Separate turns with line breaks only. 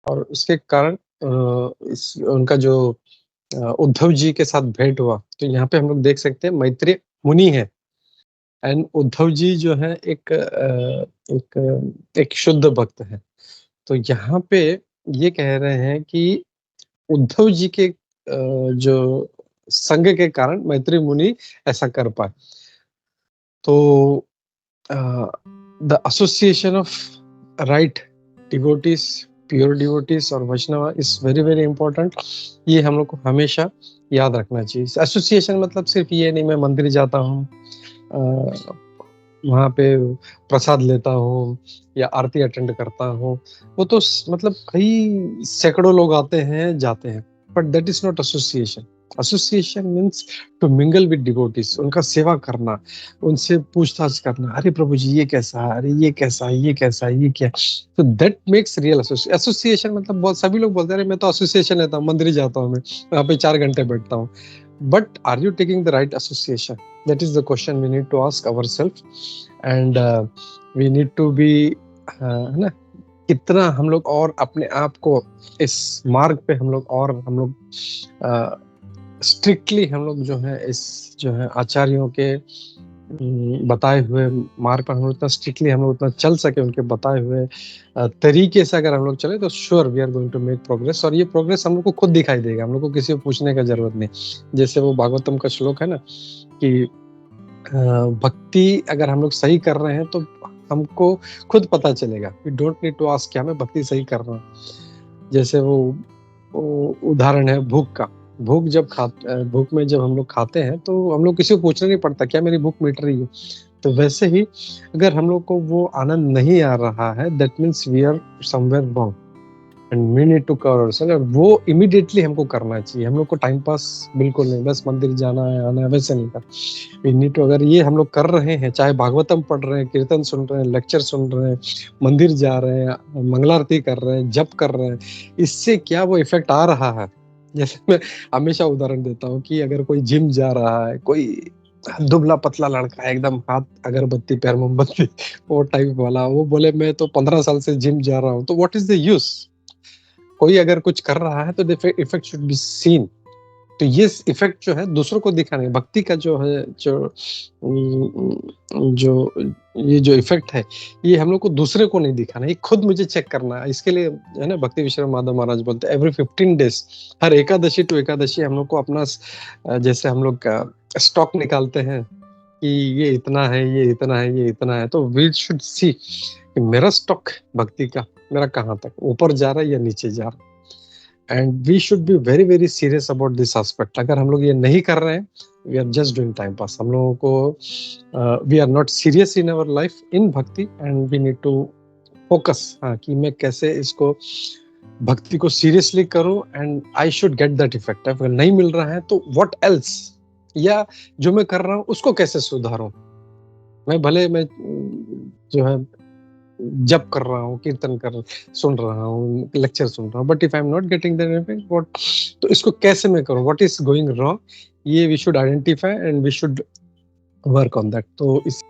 और उसके कारण इस उनका जो उद्धव जी के साथ भेंट हुआ, तो यहाँ पे हम लोग देख सकते हैं मैत्रेय मुनि है एंड उद्धव जी जो है एक शुद्ध भक्त है। तो यहाँ पे ये कह रहे हैं कि उद्धव जी के जो संग के कारण मैत्रेय मुनि ऐसा कर पाए। तो the association of right devotees, pure devotees और वैष्णव इज वेरी वेरी इंपॉर्टेंट। ये हम लोग को हमेशा याद रखना चाहिए। एसोसिएशन मतलब सिर्फ ये नहीं मैं मंदिर जाता हूँ, वहाँ पे प्रसाद लेता हूँ या आरती अटेंड करता हूँ, वो तो मतलब कई सैकड़ों लोग आते हैं जाते हैं, but that is not association. Association means to mingle with devotees, उनका सेवा करना, उनसे पूछताछ करना, अरे प्रभु जी ये कैसा है, अरे ये कैसा है, ये कैसा है, ये क्या। तो दैट मेक्स रियल एसोसिएशन। मतलब बहुत सभी लोग बोलते हैं अरे मैं तो एसोसिएशन रहता हूँ, मंदिर जाता हूँ, मैं वहाँ पे 4 घंटे बैठता हूँ, but are you taking the right association? That is the question we need to ask ourselves and we need to be, है ना, कितना हम लोग और अपने आप को इस मार्ग पे हम लोग स्ट्रिक्टली हम लोग जो है इस जो है आचार्यों के बताए हुए मार्ग पर हम लोग इतना स्ट्रिक्टली हम लोग उतना चल सके, उनके बताए हुए तरीके से अगर हम लोग चले तो sure we are going to make progress. और ये प्रोग्रेस हम लोग को खुद दिखाई देगा, हम लोग को किसी को पूछने का जरूरत नहीं। जैसे वो भागवतम का श्लोक है ना कि भक्ति अगर हम लोग सही कर रहे हैं तो हमको खुद पता चलेगा। We don't need to ask क्या मैं भक्ति सही कर रहा हूँ। जैसे वो उदाहरण है भूख का। भूख में जब हम लोग खाते हैं तो हम लोग किसी को पूछना नहीं पड़ता क्या मेरी भूख मिट रही है। तो वैसे ही अगर हम लोग को वो आनंद नहीं आ रहा है, that means we are somewhere wrong and we need to cover ourselves. वो इमीडिएटली हमको करना चाहिए। हम लोग को टाइम पास बिल्कुल नहीं, बस मंदिर जाना है आना है वैसे नहीं कर। वी नीड टू, अगर ये हम लोग कर रहे हैं, चाहे भागवतम पढ़ रहे हैं, कीर्तन सुन रहे हैं, लेक्चर सुन रहे हैं, मंदिर जा रहे हैं, मंगलारती कर रहे हैं, जप कर रहे हैं, इससे क्या वो इफेक्ट आ रहा है? जैसे मैं हमेशा उदाहरण देता हूँ कि अगर कोई जिम जा रहा है, कोई दुबला पतला लड़का एकदम हाथ अगरबत्ती पैर मोमबत्ती वो टाइप वाला, वो बोले मैं तो 15 साल से जिम जा रहा हूँ, तो व्हाट इज द यूज? कोई अगर कुछ कर रहा है तो इफेक्ट शुड बी सीन। तो ये इफेक्ट जो है दूसरों को दिखाने, भक्ति का जो है जो ये जो इफेक्ट है ये हम लोग को दूसरे को नहीं दिखाना, ये खुद मुझे चेक करना है। इसके लिए है ना भक्ति विश्राम माधव महाराज बोलते हैं एवरी 15 डेज, हर एकादशी टू एकादशी हम लोग को अपना जैसे हम लोग स्टॉक निकालते हैं कि ये इतना है, ये इतना है, ये इतना है, तो वी शुड सी कि मेरा स्टॉक भक्ति का मेरा कहाँ तक ऊपर जा रहा है या नीचे जा रहा है। And we should be very very serious about this aspect. अगर हम लोग ये नहीं कर रहे हैं, we are just doing time pass. हम लोगों को we are not serious in our life in bhakti and we need to focus, हाँ, कि मैं कैसे इसको भक्ति को सीरियसली करूं and I should get that effect. अगर नहीं मिल रहा है तो व्हाट एल्स, या जो मैं कर रहा हूं उसको कैसे सुधारूं। मैं जो है जप कर रहा हूँ, कीर्तन कर सुन रहा हूँ, लेक्चर सुन रहा हूँ, but if I am not getting that effect, what, तो इसको कैसे मैं करूँ, व्हाट इज गोइंग रॉन्ग, ये we should identify and we should work on that. तो इस